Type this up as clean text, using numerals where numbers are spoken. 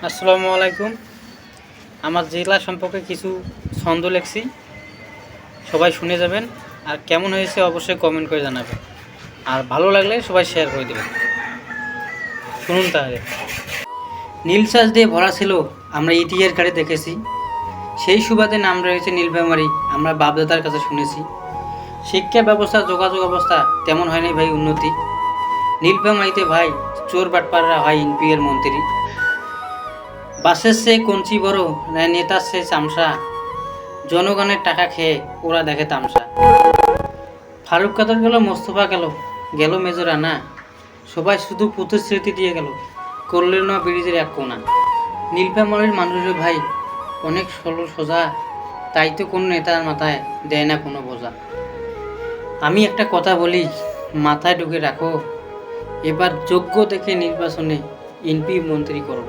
আসসালামু আলাইকুম। আমার জেলা সম্পর্কে কিছু ছন্দ লেখছি, সবাই শুনে যাবেন। আর কেমন হয়েছে অবশ্যই কমেন্ট করে জানাবেন, আর ভালো লাগলে সবাই শেয়ার করে দেবেন। শুনুন তাহলে। নীল চাষ দিয়ে ভরা ছিল আমরা ইতিহাস ঘাটে দেখেছি, সেই সুবাদে নাম রয়েছে নীলফামারী, আমরা বাপদাদার কাছে শুনেছি। শিক্ষা ব্যবস্থা, যোগাযোগ অবস্থা তেমন হয়নি ভাই উন্নতি। নীলফামারীতে ভাই চোর বাটপাররা হয় এমপি এর মন্ত্রী। বাসের সে কঞ্চি বড়, নেতার সে চামচা, জনগণের টাকা খেয়ে ওরা দেখে তামসা। ফারুক কাদের গেল, মোস্তফা গেল, গেল মেজর রানা, সবাই শুধু প্রতিশ্রুতি দিয়ে গেল, করলেন না ব্রিজের এক কোনা। নীলফামারীর মানুষের ভাই অনেক সরল সোজা, তাই তো কোনো নেতার মাথায় দেয় না কোনো বোঝা। আমি একটা কথা বলি, মাথায় ঢুকে রাখো, এবার যোগ্য দেখে নির্বাচনে এমপি মন্ত্রী করো।